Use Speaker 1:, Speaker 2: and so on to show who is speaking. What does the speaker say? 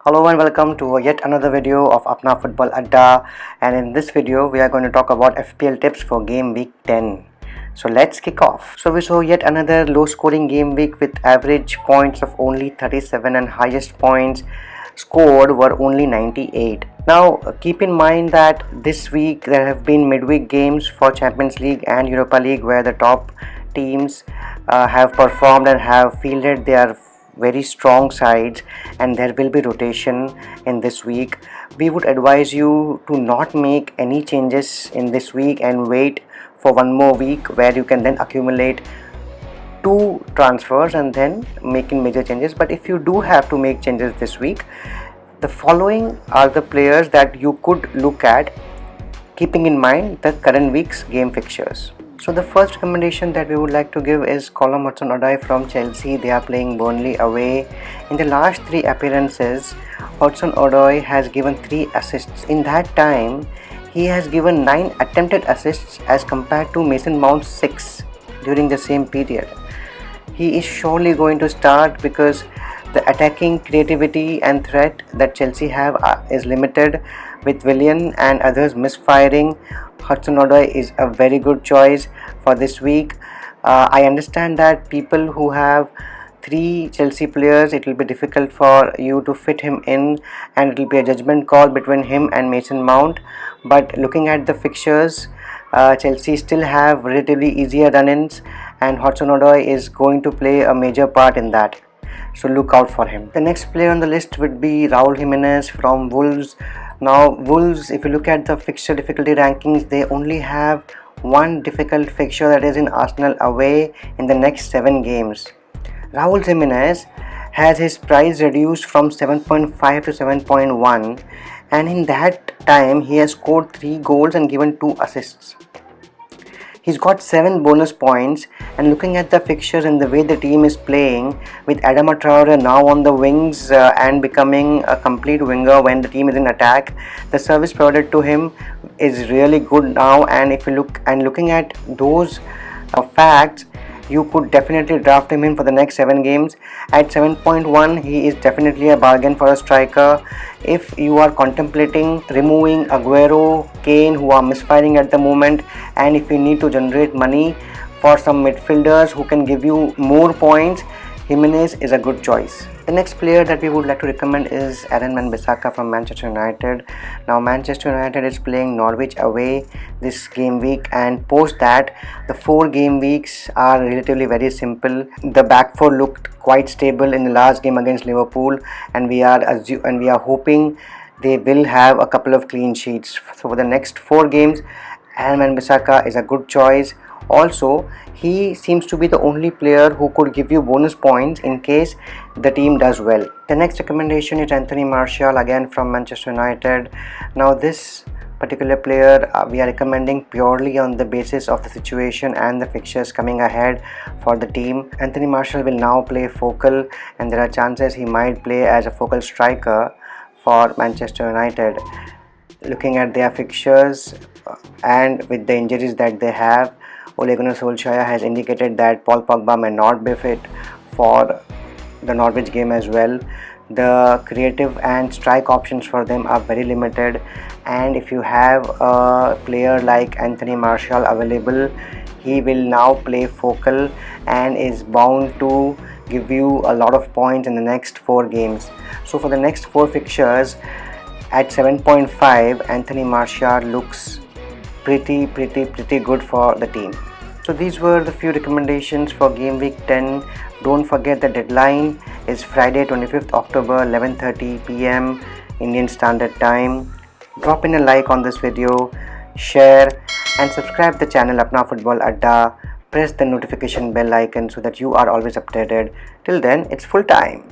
Speaker 1: Hello and welcome to yet another video of ApnaFootballAdda, and in this video we are going to talk about FPL tips for game week 10. So let's kick off. So we saw yet another low scoring game week with average points of only 37 and highest points scored were only 98. Now keep in mind that this week there have been midweek games for Champions League and Europa League where the top teams have performed and have fielded their very strong sides, and there will be rotation in this week. We would advise you to not make any changes in this week and wait for one more week where you can then accumulate two transfers and then making major changes. But if you do have to make changes this week, the following are the players that you could look at, keeping in mind the current week's game fixtures. So the first recommendation that we would like to give is Callum Hudson-Odoi from Chelsea. They are playing Burnley away. In the last 3 appearances, Hudson-Odoi has given 3 assists. In that time, he has given 9 attempted assists as compared to Mason Mount's 6 during the same period. He is surely going to start because the attacking creativity and threat that Chelsea have is limited with Willian and others misfiring. Hudson-Odoi is a very good choice for this week. I understand that people who have 3 Chelsea players, it will be difficult for you to fit him in and it will be a judgment call between him and Mason Mount. But looking at the fixtures, Chelsea still have relatively easier run-ins and Hudson-Odoi is going to play a major part in that. So look out for him. The next player on the list would be Raúl Jiménez from Wolves. Now Wolves, if you look at the fixture difficulty rankings, they only have one difficult fixture, that is in Arsenal away in the next 7 games. Raúl Jiménez has his price reduced from 7.5 to 7.1, and in that time he has scored 3 goals and given 2 assists. He's got 7 bonus points, and looking at the fixtures and the way the team is playing, with Adama Traore now on the wings and becoming a complete winger when the team is in attack, the service provided to him is really good now. And if you looking at those facts, you could definitely draft him in for the next 7 games. At 7.1, he is definitely a bargain for a striker. If you are contemplating removing Aguero, Kane, who are misfiring at the moment, and if you need to generate money for some midfielders who can give you more points, Jiménez is a good choice. The next player that we would like to recommend is Wan-Bissaka from Manchester United. Now Manchester United is playing Norwich away this game week, and post that the 4 game weeks are relatively very simple. The back 4 looked quite stable in the last game against Liverpool, and we are hoping they will have a couple of clean sheets. So for the next 4 games, Wan-Bissaka is a good choice. Also, he seems to be the only player who could give you bonus points in case the team does well. The next recommendation is Anthony Martial, again from Manchester United. Now this particular player we are recommending purely on the basis of the situation and the fixtures coming ahead for the team. Anthony Martial will now play focal, and there are chances he might play as a focal striker for Manchester United. Looking at their fixtures and with the injuries that they have, Ole Gunnar Solskjaer has indicated that Paul Pogba may not be fit for the Norwich game as well. The creative and strike options for them are very limited, and if you have a player like Anthony Martial available, he will now play focal and is bound to give you a lot of points in the next 4 games. So for the next 4 fixtures at 7.5, Anthony Martial looks pretty good for the team. So these were the few recommendations for game week 10. Don't forget the deadline is Friday 25th October 11:30 PM Indian Standard Time. Drop in a like on this video, share and subscribe the channel ApnaFootballAdda. Press the notification bell icon so that you are always updated. Till then, it's full time.